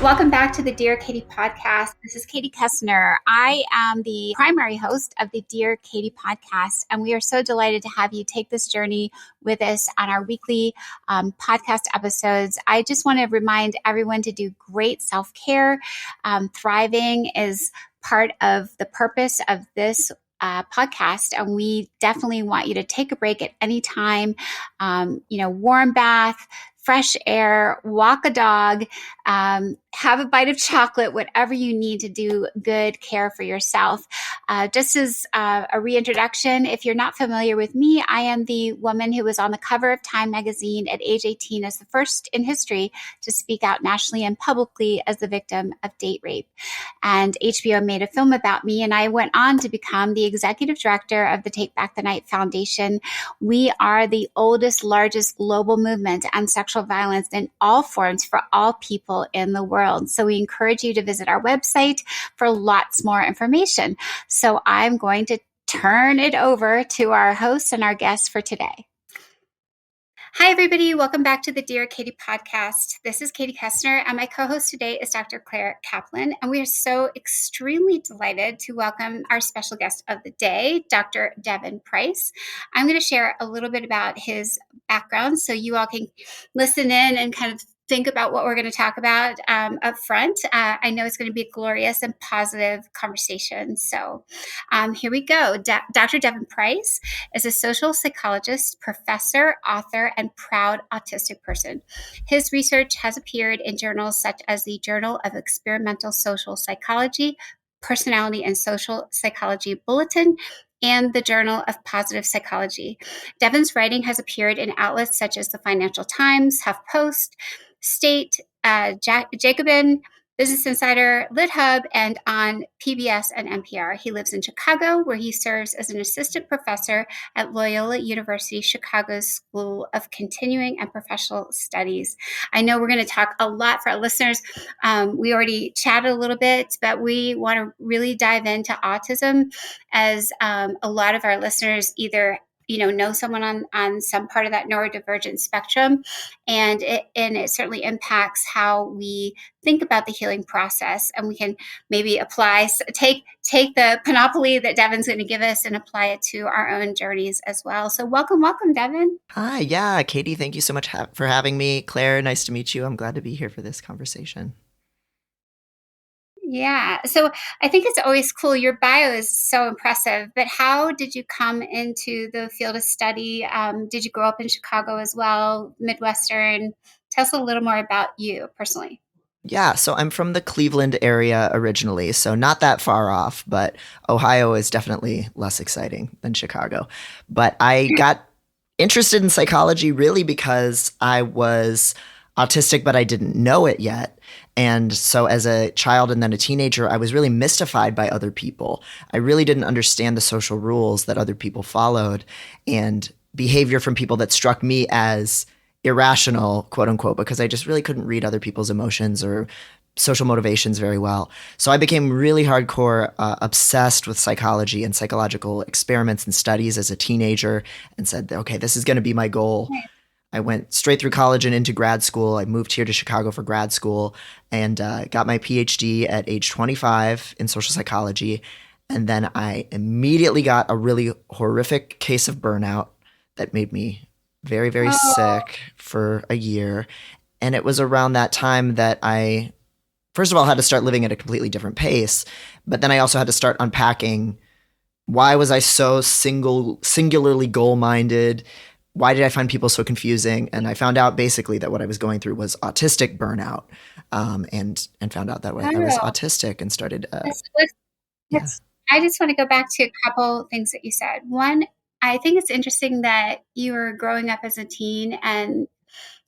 Welcome back to the Dear Katie podcast. This is Katie Koestner. I am the primary host of the Dear Katie podcast, and we are so delighted to have you take this journey with us on our weekly podcast episodes. I just want to remind everyone to do great self-care. Thriving is part of the purpose of this podcast, and we definitely want you to take a break at any time. Warm bath, fresh air, walk a dog, have a bite of chocolate, whatever you need to do good care for yourself. Just as a reintroduction, if you're not familiar with me, I am the woman who was on the cover of Time magazine at age 18 as the first in history to speak out nationally and publicly as the victim of date rape. And HBO made a film about me, and I went on to become the executive director of the Take Back the Night Foundation. We are the oldest, largest global movement on sexual violence in all forms for all people in the world. So we encourage you to visit our website for lots more information. So I'm going to turn it over to our hosts and our guests for today. Hi, everybody. Welcome back to the Dear Katie podcast. This is Katie Koestner, and my co-host today is Dr. Claire Kaplan, and we are so extremely delighted to welcome our special guest of the day, Dr. Devon Price. I'm going to share a little bit about his background so you all can listen in and kind of think about what we're going to talk about up front. I know it's going to be a glorious and positive conversation. So here we go. Dr. Devon Price is a social psychologist, professor, author, and proud autistic person. His research has appeared in journals such as the Journal of Experimental Social Psychology, Personality and Social Psychology Bulletin, and the Journal of Positive Psychology. Devon's writing has appeared in outlets such as the Financial Times, HuffPost, State, Jacobin, Business Insider, LitHub, and on PBS and NPR. He lives in Chicago, where he serves as an assistant professor at Loyola University Chicago's School of Continuing and Professional Studies. I know we're going to talk a lot for our listeners. We already chatted a little bit, but we want to really dive into autism, as a lot of our listeners either know someone on some part of that neurodivergent spectrum, and it certainly impacts how we think about the healing process. And we can maybe take the panoply that Devon's going to give us and apply it to our own journeys as well. So welcome, Devon. Hi, yeah, Katie, thank you so much for having me. Claire, nice to meet you. I'm glad to be here for this conversation. Yeah. So I think it's always cool. Your bio is so impressive, but how did you come into the field of study? Did you grow up in Chicago as well, Midwestern? Tell us a little more about you personally. Yeah, so I'm from the Cleveland area originally, so not that far off, but Ohio is definitely less exciting than Chicago. But I got interested in psychology really because I was autistic, but I didn't know it yet. And so as a child and then a teenager, I was really mystified by other people. I really didn't understand the social rules that other people followed and behavior from people that struck me as irrational, quote unquote, because I just really couldn't read other people's emotions or social motivations very well. So I became really hardcore obsessed with psychology and psychological experiments and studies as a teenager and said, okay, this is going to be my goal. I went straight through college and into grad school. I moved here to Chicago for grad school and got my PhD at age 25 in social psychology. And then I immediately got a really horrific case of burnout that made me very, very sick for a year. And it was around that time that I, first of all, had to start living at a completely different pace. But then I also had to start unpacking, why was I so singularly goal-minded? Why did I find people so confusing? And I found out basically that what I was going through was autistic burnout, and found out that I was autistic and started. I just want to go back to a couple things that you said. One, I think it's interesting that you were growing up as a teen and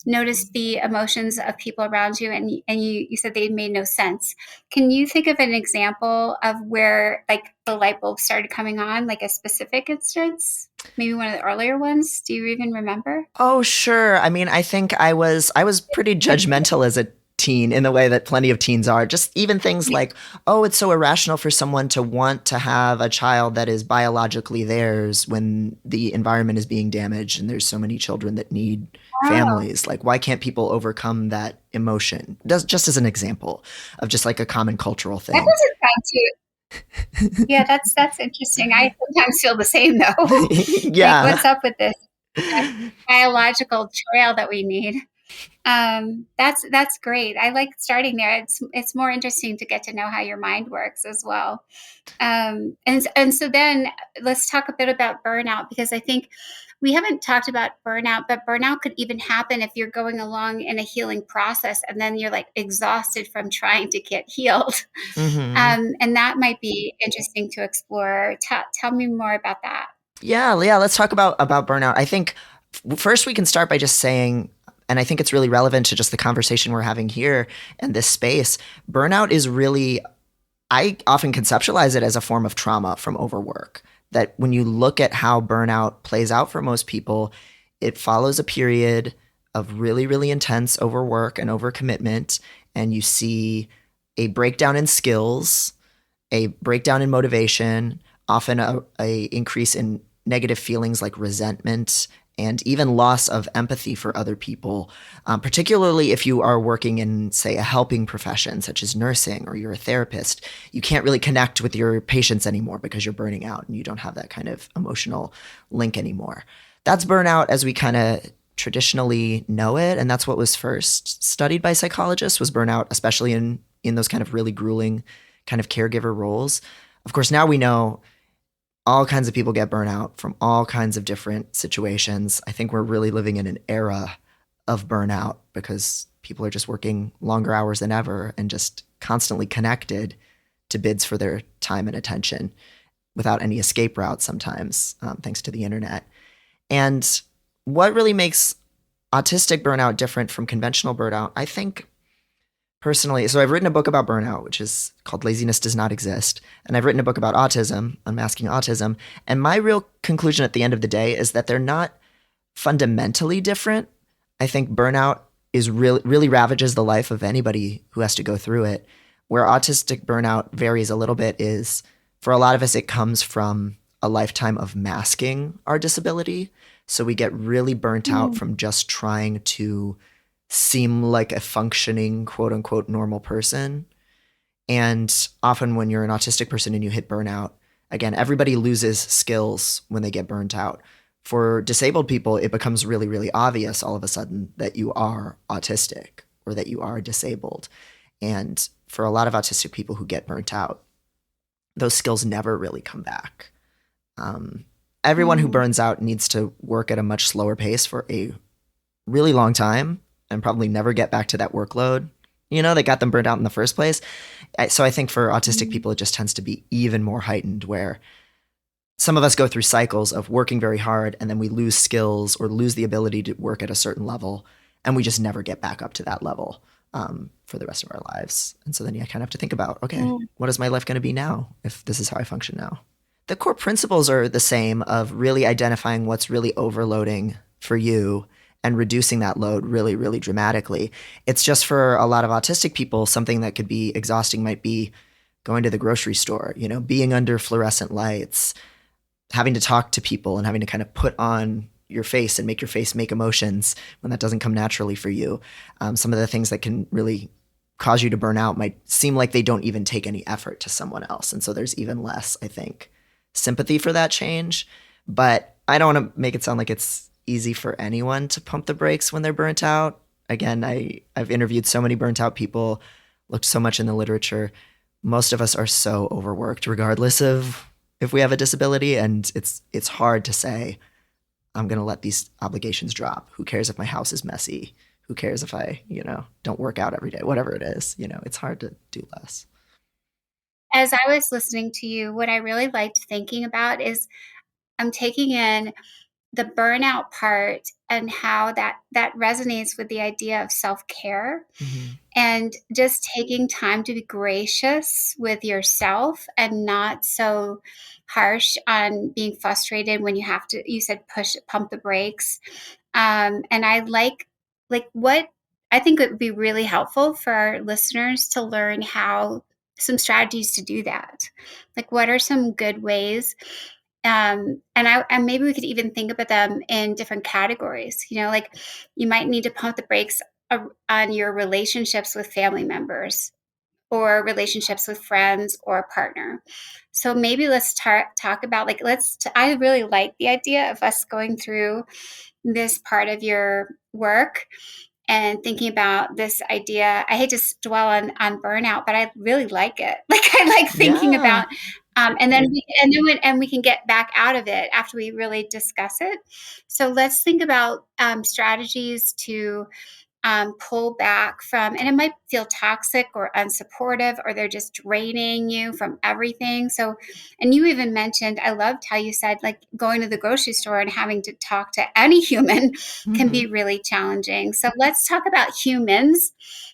noticed the emotions of people around you, and you said they made no sense. Can you think of an example of where like the light bulb started coming on, like a specific instance? Maybe one of the earlier ones. Do you even remember? Oh, sure. I mean, I think I was pretty judgmental as a teen in the way that plenty of teens are. Just even things like, oh, it's so irrational for someone to want to have a child that is biologically theirs when the environment is being damaged and there's so many children that need Oh, families. Like, why can't people overcome that emotion? Just as an example of just like a common cultural that thing. doesn't sound too. Yeah, that's interesting. I sometimes feel the same though. Like, Yeah. what's up with this biological trail that we need? That's great. I like starting there. It's more interesting to get to know how your mind works as well. And so then let's talk a bit about burnout, because I think we haven't talked about burnout, but burnout could even happen if you're going along in a healing process and then you're like exhausted from trying to get healed. Hmm. And that might be interesting to explore. Tell me more about that. Yeah. Let's talk about burnout. I think first we can start by just saying, and I think it's really relevant to just the conversation we're having here and this space. Burnout is really, I often conceptualize it as a form of trauma from overwork. That when you look at how burnout plays out for most people, it follows a period of really, really intense overwork and overcommitment, and you see a breakdown in skills, a breakdown in motivation, often a increase in negative feelings like resentment and even loss of empathy for other people, particularly if you are working in, say, a helping profession such as nursing or you're a therapist. You can't really connect with your patients anymore because you're burning out and you don't have that kind of emotional link anymore. That's burnout as we kind of traditionally know it, and that's what was first studied by psychologists, was burnout, especially in those kind of really grueling kind of caregiver roles. Of course, now we know all kinds of people get burnout from all kinds of different situations. I think we're really living in an era of burnout because people are just working longer hours than ever and just constantly connected to bids for their time and attention without any escape route sometimes, thanks to the internet. And what really makes autistic burnout different from conventional burnout, I think, personally, so I've written a book about burnout, which is called Laziness Does Not Exist. And I've written a book about autism, Unmasking Autism. And my real conclusion at the end of the day is that they're not fundamentally different. I think burnout is really ravages the life of anybody who has to go through it. Where autistic burnout varies a little bit is, for a lot of us, it comes from a lifetime of masking our disability. So we get really burnt out Mm. from just trying to seem like a functioning, quote unquote, normal person. And often when you're an autistic person and you hit burnout, again, everybody loses skills when they get burnt out. For disabled people, it becomes really, really obvious all of a sudden that you are autistic or that you are disabled. And for a lot of autistic people who get burnt out, those skills never really come back. Everyone who Mm. burns out needs to work at a much slower pace for a really long time and probably never get back to that workload, that got them burned out in the first place. So I think for autistic Mm. people, it just tends to be even more heightened, where some of us go through cycles of working very hard and then we lose skills or lose the ability to work at a certain level, and we just never get back up to that level for the rest of our lives. And so then you kind of have to think about, okay, Mm. what is my life going to be now if this is how I function now? The core principles are the same, of really identifying what's really overloading for you and reducing that load really, really dramatically. It's just, for a lot of autistic people, something that could be exhausting might be going to the grocery store, being under fluorescent lights, having to talk to people and having to kind of put on your face and make your face make emotions when that doesn't come naturally for you. Some of the things that can really cause you to burn out might seem like they don't even take any effort to someone else. And so there's even less, I think, sympathy for that change. But I don't want to make it sound like it's easy for anyone to pump the brakes when they're burnt out. Again, I've interviewed so many burnt out people, looked so much in the literature. Most of us are so overworked, regardless of if we have a disability, and it's hard to say, I'm going to let these obligations drop. Who cares if my house is messy? Who cares if I, don't work out every day? Whatever it is, it's hard to do less. As I was listening to you, what I really liked thinking about is I'm taking in the burnout part and how that resonates with the idea of self-care, Mm-hmm. and just taking time to be gracious with yourself and not so harsh on being frustrated when you have to, you said, pump the brakes. And I like what I think it would be really helpful for our listeners to learn some strategies to do that. Like, what are some good ways? And maybe we could even think about them in different categories. Like, you might need to pump the brakes on your relationships with family members, or relationships with friends or a partner. So maybe let's talk about, like, I really like the idea of us going through this part of your work and thinking about this idea. I hate to dwell on burnout, but I really like it. Like, I like thinking Yeah. about, and we can get back out of it after we really discuss it. So let's think about strategies to pull back from, and it might feel toxic or unsupportive, or they're just draining you from everything. So, and you even mentioned, I loved how you said, like, going to the grocery store and having to talk to any human can Mm-hmm. be really challenging. So let's talk about humans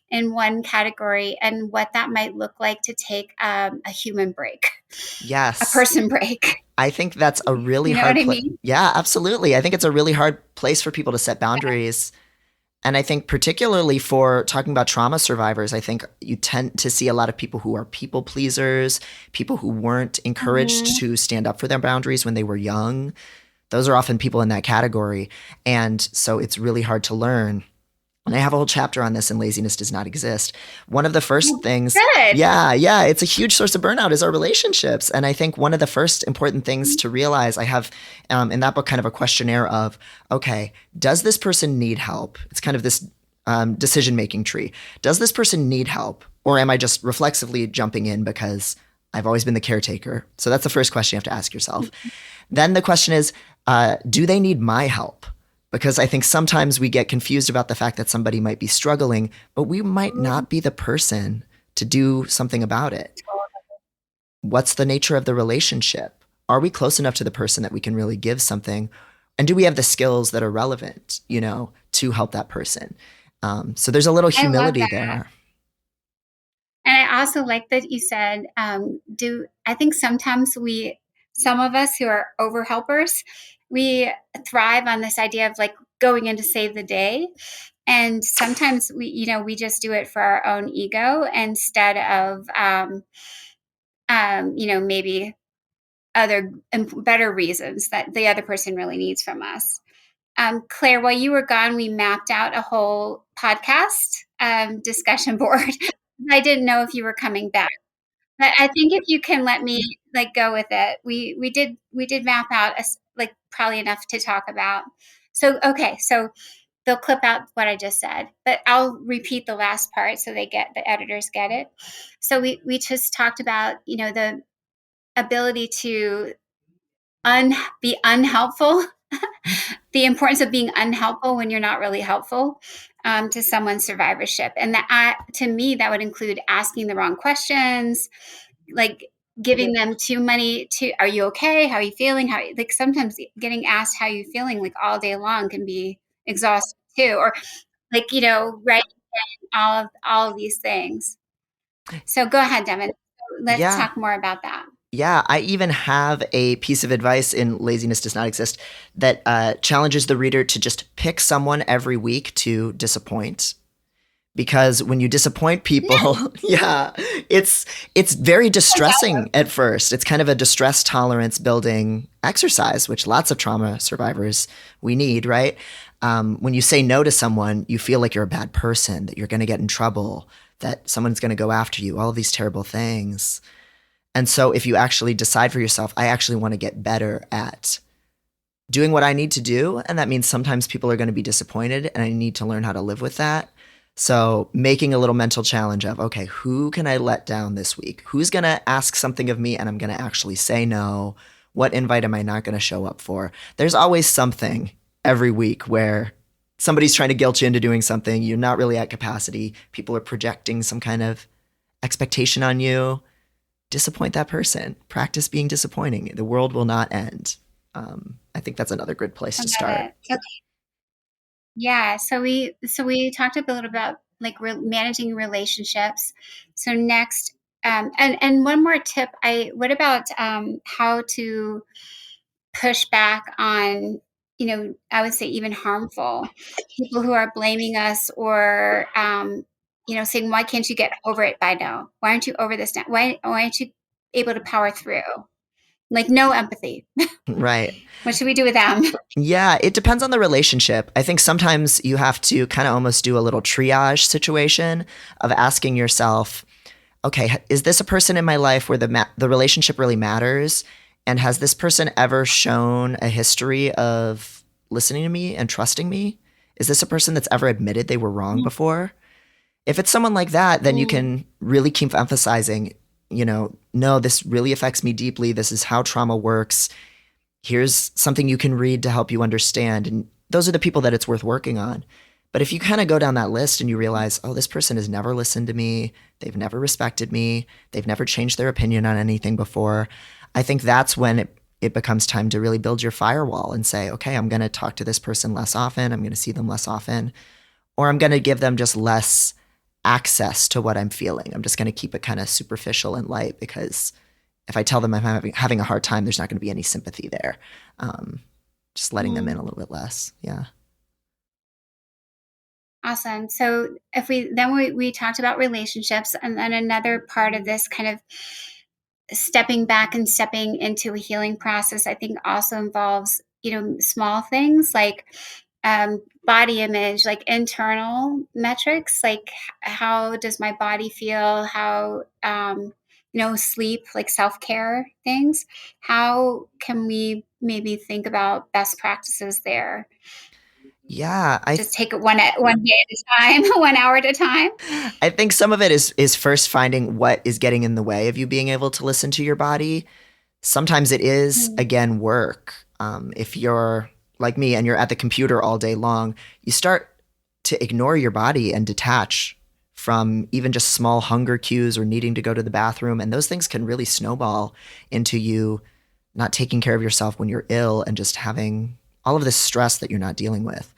in one category and what that might look like to take a human break, a Yes. person break. I think that's a really You know what hard I place. mean? Yeah, absolutely. I think it's a really hard place for people to set boundaries. And I think, particularly for talking about trauma survivors, I think you tend to see a lot of people who are people pleasers, people who weren't encouraged Mm-hmm. to stand up for their boundaries when they were young. Those are often people in that category. And so it's really hard to learn. And I have a whole chapter on this in Laziness Does Not Exist. One of the first things, Good. yeah, it's a huge source of burnout is our relationships. And I think one of the first important things to realize, I have in that book kind of a questionnaire of, okay, does this person need help? It's kind of this decision-making tree. Does this person need help? Or am I just reflexively jumping in because I've always been the caretaker? So that's the first question you have to ask yourself. Then the question is, do they need my help? Because I think sometimes we get confused about the fact that somebody might be struggling, but we might not be the person to do something about it. What's the nature of the relationship? Are we close enough to the person that we can really give something? And do we have the skills that are relevant, to help that person? So there's a little I love humility that. there. And I also like that you said, I think sometimes some of us who are over helpers, we thrive on this idea of, like, going in to save the day. And sometimes we just do it for our own ego instead of, maybe other and better reasons that the other person really needs from us. Claire, while you were gone, we mapped out a whole podcast discussion board. I didn't know if you were coming back, but I think if you can let me, like, go with it, we did map out like, probably enough to talk about. So okay, so they'll clip out what I just said, but I'll repeat the last part so the editors get it. So we just talked about, the ability to be unhelpful, the importance of being unhelpful when you're not really helpful to someone's survivorship. And to me, that would include asking the wrong questions, like giving them too many are you okay? How are you feeling? Like, sometimes getting asked how you feeling, like, all day long can be exhausting too. Or, like, right, all of these things. So go ahead, Devin. Let's Yeah. talk more about that. Yeah, I even have a piece of advice in Laziness Does Not Exist that challenges the reader to just pick someone every week to disappoint. Because when you disappoint people, yeah, it's very distressing at first. It's kind of a distress tolerance building exercise, which lots of trauma survivors we need, right? When you say no to someone, you feel like you're a bad person, that you're going to get in trouble, that someone's going to go after you, all of these terrible things. And so if you actually decide for yourself, I actually want to get better at doing what I need to do, and that means sometimes people are going to be disappointed, and I need to learn how to live with that. So making a little mental challenge of, okay, who can I let down this week? Who's going to ask something of me and I'm going to actually say no? What invite am I not going to show up for? There's always something every week where somebody's trying to guilt you into doing something. You're not really at capacity. People are projecting some kind of expectation on you. Disappoint that person. Practice being disappointing. The world will not end. I think that's another good place to start. Okay. Yeah. So we talked a little about, like, managing relationships. So next, and one more tip. What about how to push back on, I would say even harmful. People who are blaming us or, saying, why can't you get over it by now? Why aren't you over this now? Why aren't you able to power through? Like, no empathy. Right. What should we do with them? Yeah, it depends on the relationship. I think sometimes you have to kind of almost do a little triage situation of asking yourself, okay, is this a person in my life where the relationship really matters? And has this person ever shown a history of listening to me and trusting me? Is this a person that's ever admitted they were wrong before? If it's someone like that, then you can really keep emphasizing, no, this really affects me deeply. This is how trauma works. Here's something you can read to help you understand. And those are the people that it's worth working on. But if you kind of go down that list and you realize, oh, this person has never listened to me, they've never respected me, they've never changed their opinion on anything before, I think that's when it becomes time to really build your firewall and say, okay, I'm going to talk to this person less often, I'm going to see them less often, or I'm going to give them just less access to what I'm feeling. I'm just going to keep it kind of superficial and light, because if I tell them I'm having a hard time, there's not going to be any sympathy there. Just letting them in a little bit less. Yeah. Awesome. So if we talked about relationships, and then another part of this kind of stepping back and stepping into a healing process, I think also involves, small things like body image, like internal metrics, like how does my body feel? How, sleep, like self-care things. How can we maybe think about best practices there? Yeah, Just take it one day at a time, 1 hour at a time. I think some of it is first finding what is getting in the way of you being able to listen to your body. Sometimes it is, again, work. If you're like me and you're at the computer all day long, you start to ignore your body and detach from even just small hunger cues or needing to go to the bathroom. And those things can really snowball into you not taking care of yourself when you're ill and just having all of this stress that you're not dealing with.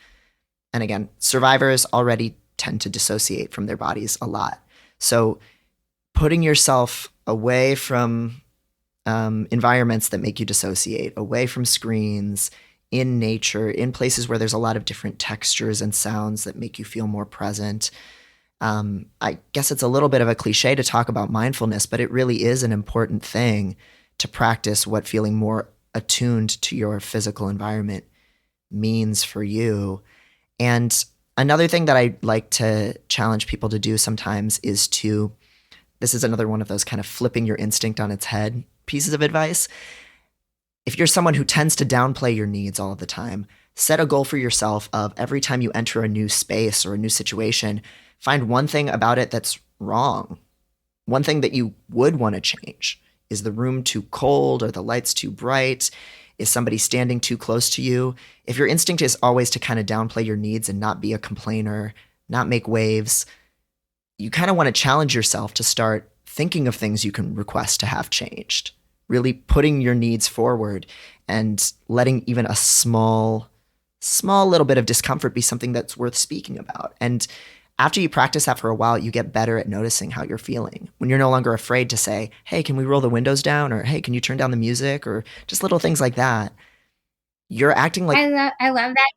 And again, survivors already tend to dissociate from their bodies a lot. So putting yourself away from environments that make you dissociate, away from screens, in nature, in places where there's a lot of different textures and sounds that make you feel more present. I guess it's a little bit of a cliche to talk about mindfulness, but it really is an important thing to practice what feeling more attuned to your physical environment means for you. And another thing that I like to challenge people to do sometimes is this is another one of those kind of flipping your instinct on its head pieces of advice. If you're someone who tends to downplay your needs all of the time, set a goal for yourself of every time you enter a new space or a new situation, find one thing about it that's wrong. One thing that you would want to change. Is the room too cold? Are the lights too bright? Is somebody standing too close to you? If your instinct is always to kind of downplay your needs and not be a complainer, not make waves, you kind of want to challenge yourself to start thinking of things you can request to have changed. Really putting your needs forward and letting even a small little bit of discomfort be something that's worth speaking about. And after you practice that for a while, you get better at noticing how you're feeling. When you're no longer afraid to say, hey, can we roll the windows down? Or hey, can you turn down the music? Or just little things like that. You're acting like... I love that.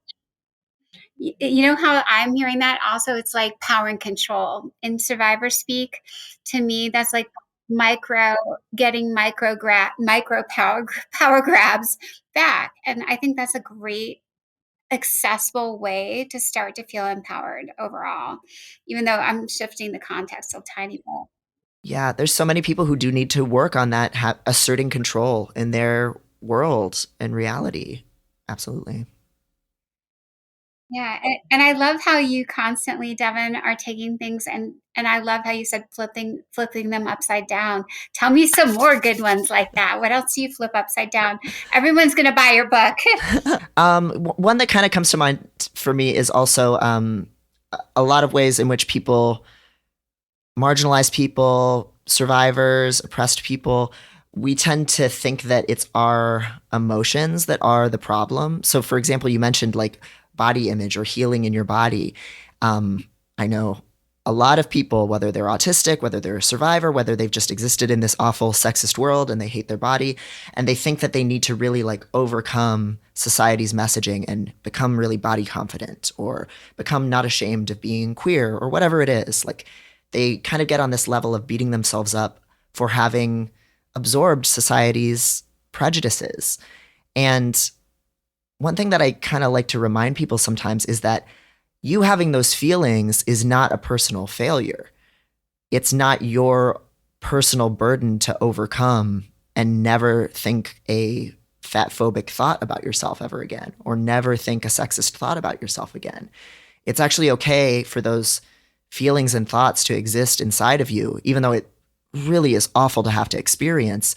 You know how I'm hearing that also? It's like power and control. In survivor speak, to me, that's like getting micro power grabs back. And I think that's a great accessible way to start to feel empowered overall, even though I'm shifting the context a tiny bit. Yeah, there's so many people who do need to work on that, asserting control in their world and reality. Absolutely. Yeah, and I love how you constantly, Devon, are taking things and I love how you said flipping them upside down. Tell me some more good ones like that. What else do you flip upside down? Everyone's going to buy your book. One that kind of comes to mind for me is also a lot of ways in which people, marginalized people, survivors, oppressed people, we tend to think that it's our emotions that are the problem. So, for example, you mentioned like body image or healing in your body. I know a lot of people, whether they're autistic, whether they're a survivor, whether they've just existed in this awful sexist world and they hate their body, and they think that they need to really like overcome society's messaging and become really body confident or become not ashamed of being queer or whatever it is. Like they kind of get on this level of beating themselves up for having absorbed society's prejudices. And one thing that I kind of like to remind people sometimes is that you having those feelings is not a personal failure. It's not your personal burden to overcome and never think a fatphobic thought about yourself ever again, or never think a sexist thought about yourself again. It's actually okay for those feelings and thoughts to exist inside of you, even though it really is awful to have to experience.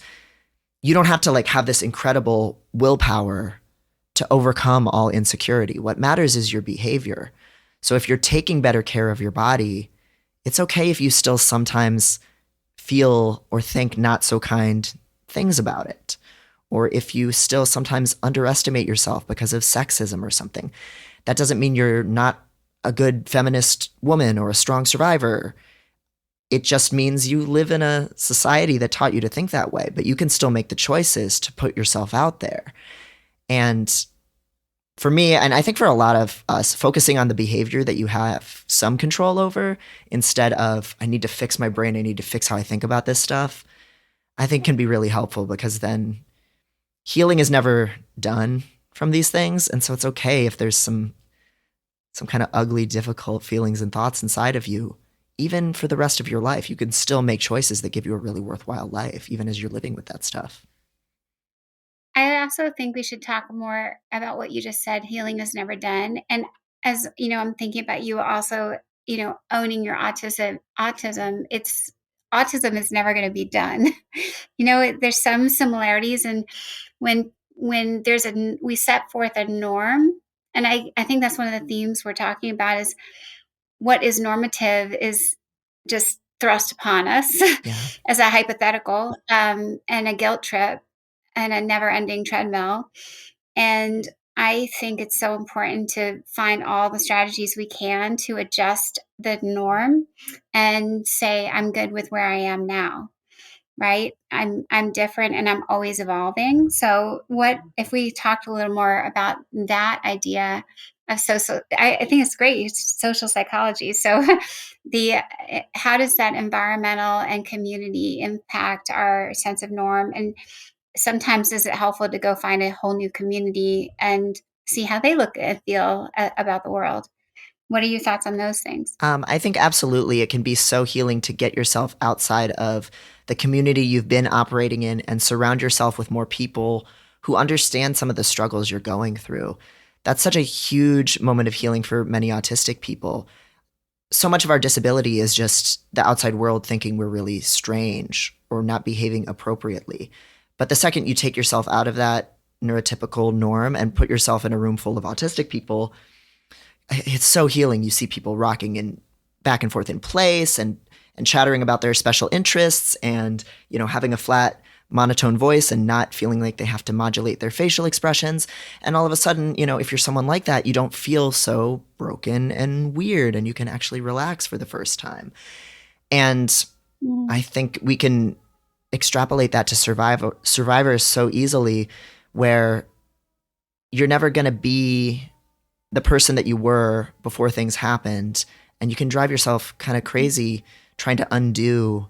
You don't have to like have this incredible willpower to overcome all insecurity. What matters is your behavior. So if you're taking better care of your body, it's okay if you still sometimes feel or think not so kind things about it. Or if you still sometimes underestimate yourself because of sexism or something. That doesn't mean you're not a good feminist woman or a strong survivor. It just means you live in a society that taught you to think that way, but you can still make the choices to put yourself out there. And for me, and I think for a lot of us, focusing on the behavior that you have some control over instead of, I need to fix my brain, I need to fix how I think about this stuff, I think can be really helpful, because then healing is never done from these things. And so it's okay if there's some kind of ugly, difficult feelings and thoughts inside of you. Even for the rest of your life, you can still make choices that give you a really worthwhile life, even as you're living with that stuff. I also think we should talk more about what you just said. Healing is never done. And as you know, I'm thinking about you also, owning your autism. It's autism is never going to be done. There's some similarities, and when we set forth a norm, and I think that's one of the themes we're talking about is what is normative is just thrust upon us as a hypothetical, and a guilt trip and a never-ending treadmill. And I think it's so important to find all the strategies we can to adjust the norm and say, I'm good with where I am now. Right? I'm different and I'm always evolving. So what if we talked a little more about that idea of social, I think it's great. It's social psychology. So how does that environmental and community impact our sense of norm? And sometimes is it helpful to go find a whole new community and see how they look and feel about the world? What are your thoughts on those things? I think absolutely it can be so healing to get yourself outside of the community you've been operating in and surround yourself with more people who understand some of the struggles you're going through. That's such a huge moment of healing for many autistic people. So much of our disability is just the outside world thinking we're really strange or not behaving appropriately. But the second you take yourself out of that neurotypical norm and put yourself in a room full of autistic people, it's so healing. You see people rocking in back and forth in place and chattering about their special interests and, having a flat monotone voice and not feeling like they have to modulate their facial expressions. And all of a sudden, if you're someone like that, you don't feel so broken and weird and you can actually relax for the first time. And I think we can extrapolate that to survivors so easily, where you're never going to be the person that you were before things happened. And you can drive yourself kind of crazy trying to undo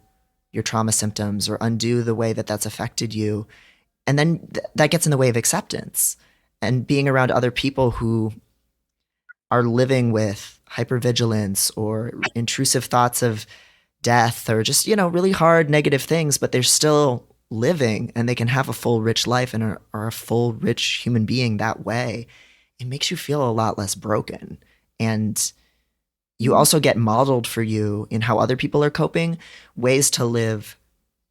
your trauma symptoms or undo the way that that's affected you. And then that gets in the way of acceptance and being around other people who are living with hypervigilance or intrusive thoughts of death or just, really hard negative things, but they're still living and they can have a full, rich life and are a full, rich human being that way. It makes you feel a lot less broken. And you also get modeled for you in how other people are coping, ways to live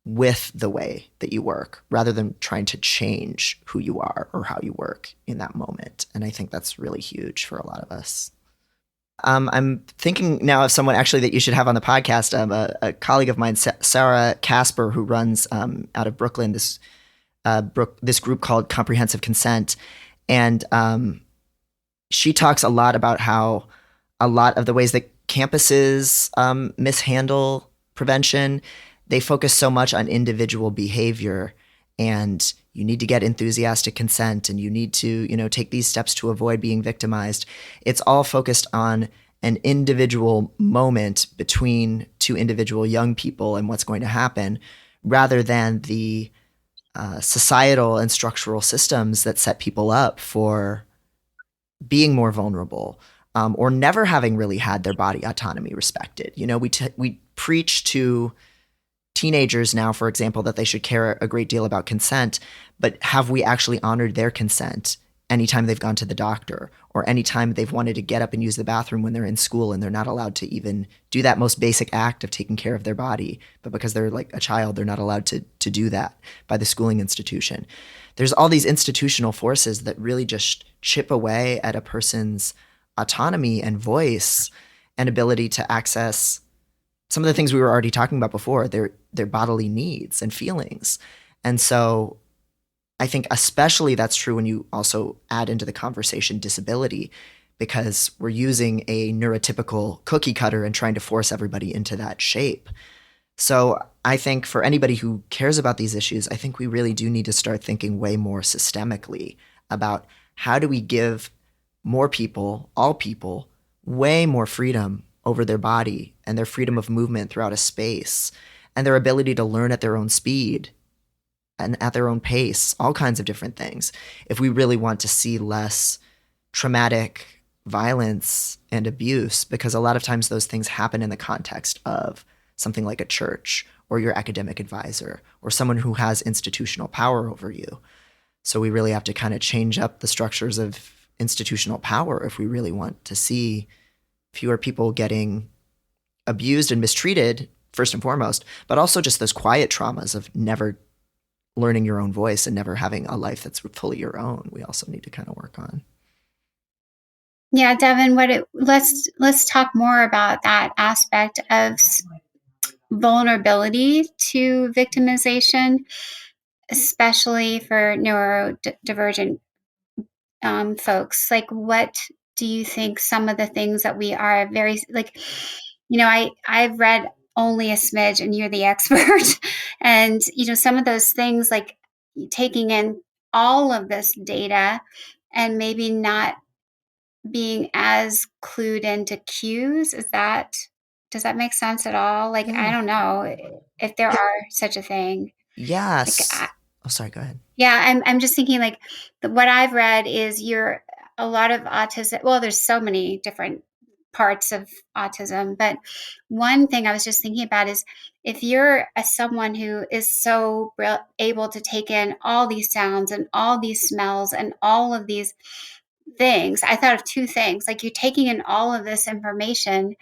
with the way that you work rather than trying to change who you are or how you work in that moment. And I think that's really huge for a lot of us. I'm thinking now of someone actually that you should have on the podcast, a colleague of mine, Sarah Casper, who runs out of Brooklyn, this group called Comprehensive Consent. And she talks a lot about how a lot of the ways that campuses mishandle prevention. They focus so much on individual behavior, and you need to get enthusiastic consent, and you need to, take these steps to avoid being victimized. It's all focused on an individual moment between two individual young people and what's going to happen, rather than the societal and structural systems that set people up for being more vulnerable, or never having really had their body autonomy respected. We preach to teenagers now, for example, that they should care a great deal about consent, but have we actually honored their consent anytime they've gone to the doctor, or anytime they've wanted to get up and use the bathroom when they're in school and they're not allowed to even do that most basic act of taking care of their body, but because they're like a child, they're not allowed to do that by the schooling institution. There's all these institutional forces that really just chip away at a person's autonomy and voice and ability to access some of the things we were already talking about before, their bodily needs and feelings. And so I think especially that's true when you also add into the conversation disability, because we're using a neurotypical cookie cutter and trying to force everybody into that shape. So I think for anybody who cares about these issues, I think we really do need to start thinking way more systemically about how do we give more people, all people, way more freedom over their body and their freedom of movement throughout a space and their ability to learn at their own speed and at their own pace, all kinds of different things. If we really want to see less traumatic violence and abuse, because a lot of times those things happen in the context of something like a church or your academic advisor or someone who has institutional power over you. So we really have to kind of change up the structures of institutional power if we really want to see fewer people getting abused and mistreated, first and foremost, but also just those quiet traumas of never learning your own voice and never having a life that's fully your own. We also need to kind of work on. Yeah, Devon, let's talk more about that aspect of vulnerability to victimization, especially for neurodivergent folks. Like, what do you think some of the things that we are very, like, I've read only a smidge and you're the expert. And, some of those things, like taking in all of this data and maybe not being as clued into cues, does that make sense at all? Like, I Yeah. don't know if there are such a thing. Like, Yes. Oh, sorry, go ahead. yeah, I'm just thinking, like, what I've read is you're a lot of autism. Well, there's so many different parts of autism, but one thing I was just thinking about is if you're someone who is so able to take in all these sounds and all these smells and all of these things, I thought of two things. Like, you're taking in all of this information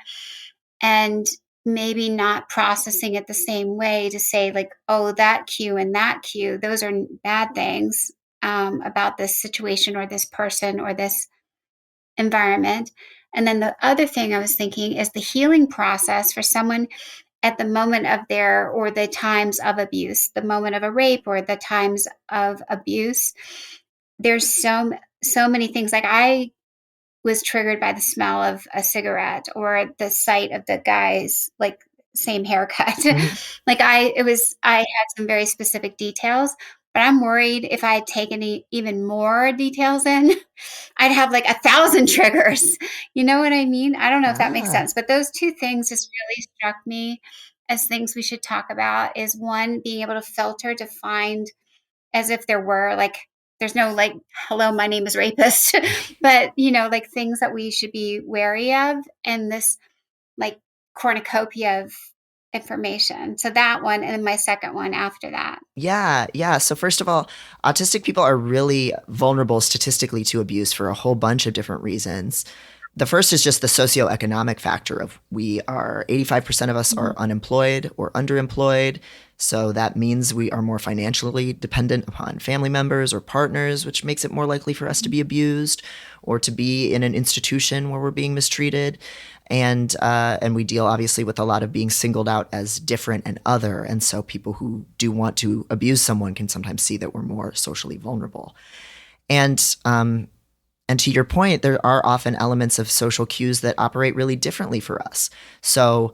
and maybe not processing it the same way to say, like, oh, that cue and that cue, those are bad things about this situation or this person or this environment. And then the other thing I was thinking is the healing process for someone at the moment of their, or the times of abuse, the moment of a rape or the times of abuse. There's so many things. Like, I was triggered by the smell of a cigarette or the sight of the guy's, like, same haircut. Mm-hmm. I had some very specific details, but I'm worried if I had taken even more details in, I'd have like 1,000 triggers. You know what I mean? I don't know if that makes Ah, sense, but those two things just really struck me as things we should talk about. Is one, being able to filter to find, as if there were, like, there's no, like, hello, my name is rapist, but like, things that we should be wary of, and this, like, cornucopia of information. So that one, and then my second one after that. yeah. So first of all, autistic people are really vulnerable statistically to abuse for a whole bunch of different reasons. The first is just the socioeconomic factor of 85% of us are unemployed or underemployed. So that means we are more financially dependent upon family members or partners, which makes it more likely for us to be abused or to be in an institution where we're being mistreated. And we deal obviously with a lot of being singled out as different and other. And so people who do want to abuse someone can sometimes see that we're more socially vulnerable. And And to your point, there are often elements of social cues that operate really differently for us. So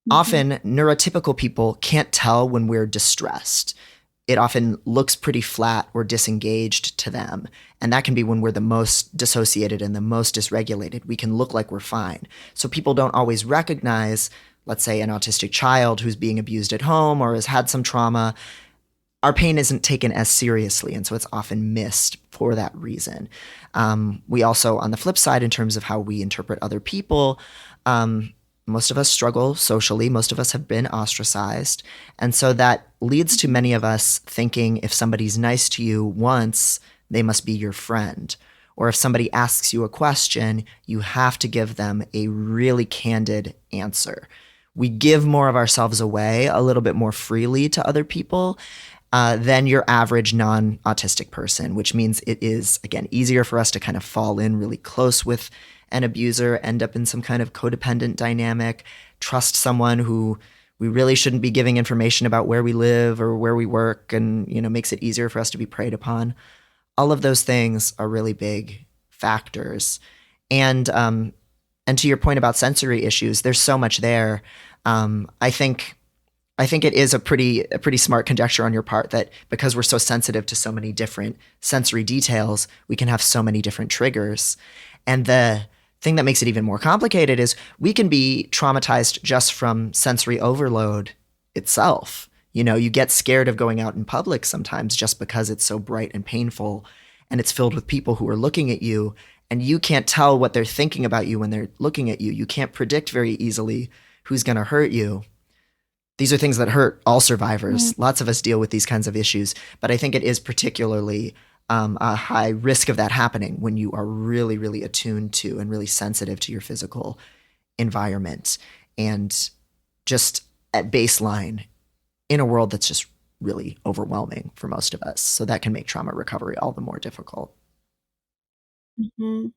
often neurotypical people can't tell when we're distressed. It often looks pretty flat or disengaged to them. And that can be when we're the most dissociated and the most dysregulated. We can look like we're fine. So people don't always recognize, let's say, an autistic child who's being abused at home or has had some trauma. Our pain isn't taken as seriously, and so it's often missed for that reason. We also, on the flip side, in terms of how we interpret other people, most of us struggle socially. Most of us have been ostracized. And so that leads to many of us thinking if somebody's nice to you once, they must be your friend. Or if somebody asks you a question, you have to give them a really candid answer. We give more of ourselves away a little bit more freely to other people than your average non-autistic person, which means it is, again, easier for us to kind of fall in really close with an abuser, end up in some kind of codependent dynamic, trust someone who we really shouldn't be giving information about where we live or where we work, and makes it easier for us to be preyed upon. All of those things are really big factors. And to your point about sensory issues, there's so much there. I think it is a pretty smart conjecture on your part that because we're so sensitive to so many different sensory details, we can have so many different triggers. And the thing that makes it even more complicated is we can be traumatized just from sensory overload itself. You get scared of going out in public sometimes just because it's so bright and painful, and it's filled with people who are looking at you, and you can't tell what they're thinking about you when they're looking at you. You can't predict very easily who's going to hurt you. These are things that hurt all survivors. Lots of us deal with these kinds of issues, but I think it is particularly a high risk of that happening when you are really, really attuned to and really sensitive to your physical environment. And just at baseline, in a world that's just really overwhelming for most of us. So that can make trauma recovery all the more difficult. Mm-hmm.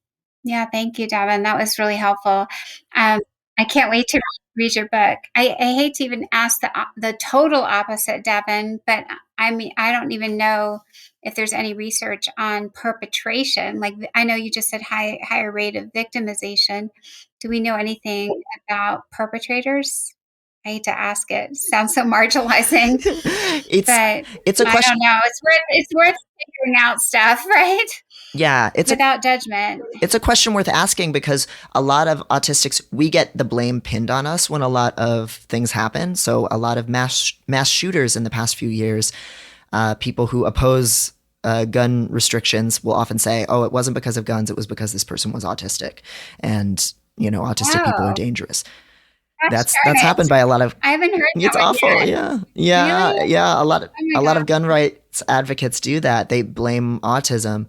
Yeah, thank you, Devon. That was really helpful. I can't wait to read your book. I hate to even ask the total opposite, Devon, but I mean, I don't even know if there's any research on perpetration. Like, I know you just said higher rate of victimization. Do we know anything about perpetrators? I hate to ask it. It sounds so marginalizing, but it's a question. I don't know. It's worth figuring out stuff, right? Yeah, without judgment. It's a question worth asking because a lot of autistics, we get the blame pinned on us when a lot of things happen. So a lot of mass shooters in the past few years, people who oppose gun restrictions will often say, "Oh, it wasn't because of guns; it was because this person was autistic," and autistic people are dangerous. That's happened by a lot of. I haven't heard that. It's awful. Yet. Yeah. Really? Yeah. A lot of gun rights advocates do that. They blame autism.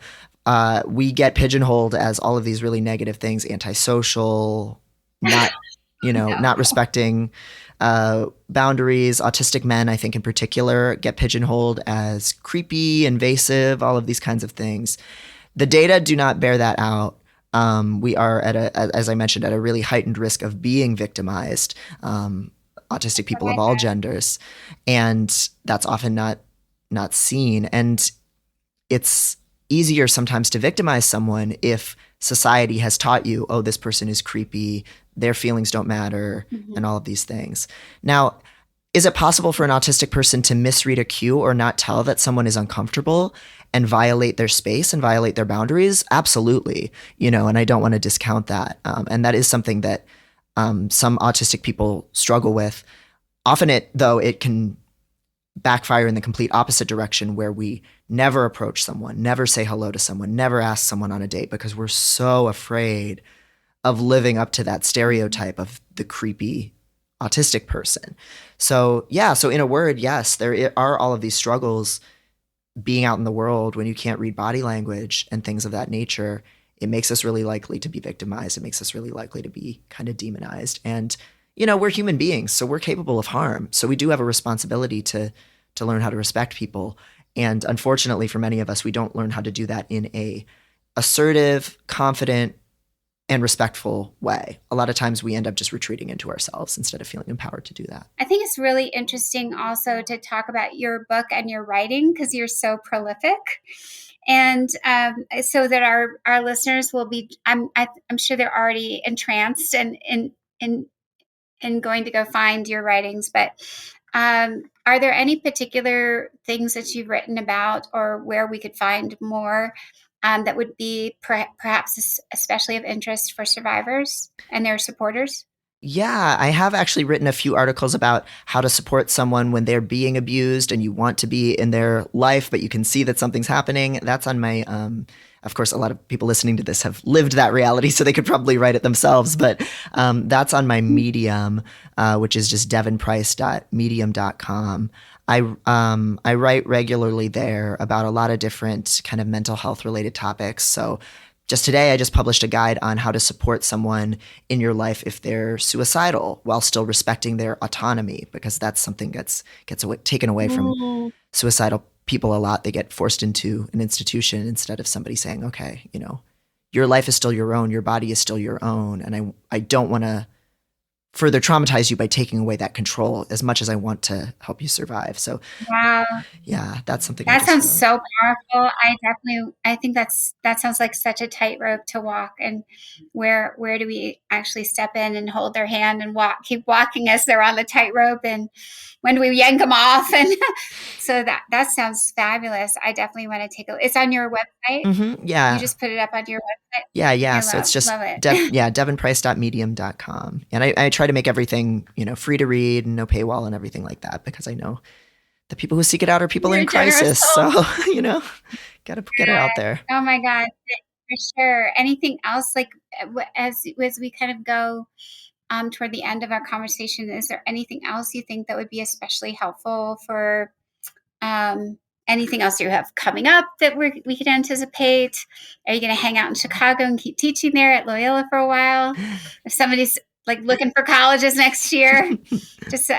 We get pigeonholed as all of these really negative things: antisocial, not not respecting boundaries. Autistic men, I think in particular, get pigeonholed as creepy, invasive, all of these kinds of things. The data do not bear that out. We are as I mentioned, at a really heightened risk of being victimized. Autistic people of all genders, and that's often not seen. And it's easier sometimes to victimize someone if society has taught you, oh, this person is creepy, their feelings don't matter, and all of these things. Now, is it possible for an autistic person to misread a cue or not tell that someone is uncomfortable and violate their space and violate their boundaries? Absolutely. And I don't want to discount that. And that is something that some autistic people struggle with. Often it can backfire in the complete opposite direction, where we never approach someone, never say hello to someone, never ask someone on a date because we're so afraid of living up to that stereotype of the creepy autistic person. So in a word, yes, there are all of these struggles being out in the world when you can't read body language and things of that nature. It makes us really likely to be victimized. It makes us really likely to be kind of demonized. And we're human beings, so we're capable of harm. So we do have a responsibility to learn how to respect people. And unfortunately, for many of us, we don't learn how to do that in a assertive, confident, and respectful way. A lot of times we end up just retreating into ourselves instead of feeling empowered to do that. I think it's really interesting also to talk about your book and your writing because you're so prolific. And so that our listeners will be, I'm sure they're already entranced and going to go find your writings. But are there any particular things that you've written about, or where we could find more that would be perhaps especially of interest for survivors and their supporters? Yeah, I have actually written a few articles about how to support someone when they're being abused and you want to be in their life, but you can see that something's happening. That's on my, of course, a lot of people listening to this have lived that reality, so they could probably write it themselves, but that's on my Medium, which is just devonprice.medium.com. I write regularly there about a lot of different kind of mental health related topics. So just today, I just published a guide on how to support someone in your life if they're suicidal while still respecting their autonomy, because that's something gets taken away from suicidal people a lot. They get forced into an institution instead of somebody saying, okay, your life is still your own, your body is still your own, and I don't want to further traumatize you by taking away that control as much as I want to help you survive. So wow. Yeah, that's something. That sounds so powerful. I think that sounds like such a tightrope to walk. And where do we actually step in and hold their hand and keep walking as they're on the tightrope? And when do we yank them off? And so that sounds fabulous. I definitely want to take a. It's on your website. Mm-hmm, yeah, you just put it up on your website. Yeah. So it's just devonprice.medium.com, and I try to make everything free to read and no paywall and everything like that, because I know the people who seek it out are people in crisis. So, got to get it out there. Oh my God, for sure. Anything else, like as we kind of go toward the end of our conversation, is there anything else you think that would be especially helpful for anything else you have coming up that we could anticipate? Are you going to hang out in Chicago and keep teaching there at Loyola for a while? If somebody's like looking for colleges next year, just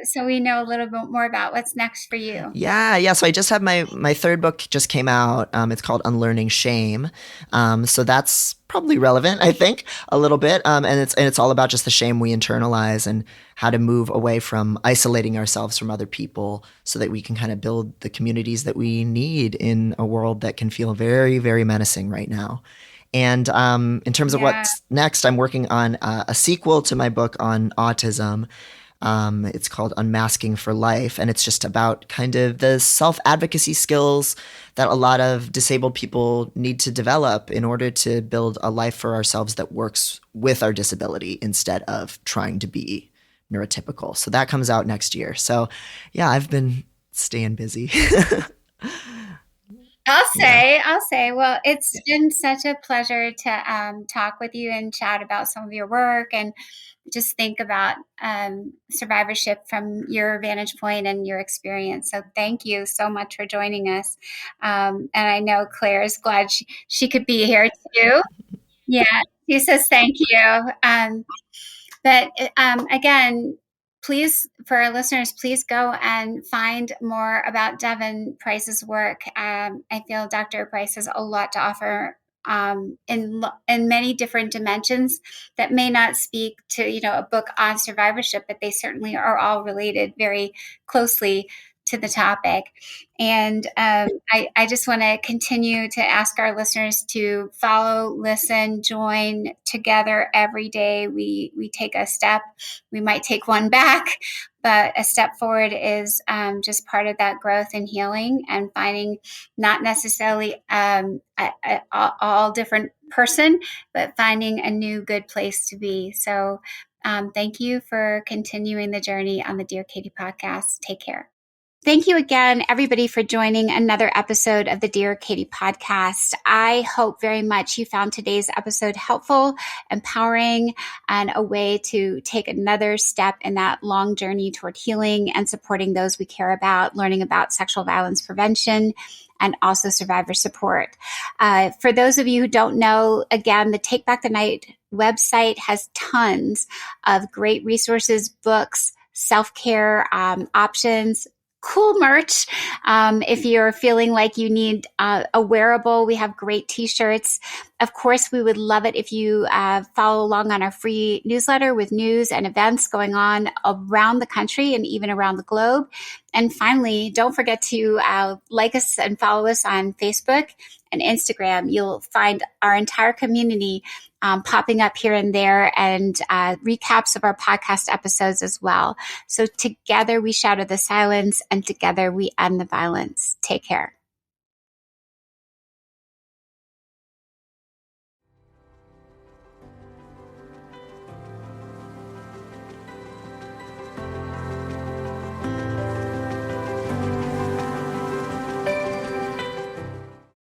so we know a little bit more about what's next for you. Yeah. So I just have my third book just came out. It's called Unlearning Shame. So that's probably relevant, I think, a little bit. And it's all about just the shame we internalize and how to move away from isolating ourselves from other people so that we can kind of build the communities that we need in a world that can feel very, very menacing right now. And in terms of what's next, I'm working on a sequel to my book on autism. It's called Unmasking for Life, and it's just about kind of the self-advocacy skills that a lot of disabled people need to develop in order to build a life for ourselves that works with our disability instead of trying to be neurotypical. So that comes out next year. So yeah, I've been staying busy. I'll say, well, it's been such a pleasure to talk with you and chat about some of your work and just think about survivorship from your vantage point and your experience. So thank you so much for joining us. And I know Claire is glad she could be here too. Yeah, she says thank you. But again, please, for our listeners, please go and find more about Devon Price's work. I feel Dr. Price has a lot to offer in many different dimensions that may not speak to a book on survivorship, but they certainly are all related very closely to the topic. And I just want to continue to ask our listeners to follow, listen, join together every day. We take a step. We might take one back, but a step forward is just part of that growth and healing and finding not necessarily all different person, but finding a new good place to be. So thank you for continuing the journey on the Dear Katie podcast. Take care. Thank you again, everybody, for joining another episode of the Dear Katie podcast. I hope very much you found today's episode helpful, empowering, and a way to take another step in that long journey toward healing and supporting those we care about, learning about sexual violence prevention, and also survivor support. For those of you who don't know, again, the Take Back the Night website has tons of great resources, books, self-care options, cool merch. If you're feeling like you need a wearable, we have great t-shirts. Of course, we would love it if you follow along on our free newsletter with news and events going on around the country and even around the globe. And finally, don't forget to like us and follow us on Facebook and Instagram. You'll find our entire community popping up here and there, and recaps of our podcast episodes as well. So together we shatter the silence, and together we end the violence. Take care.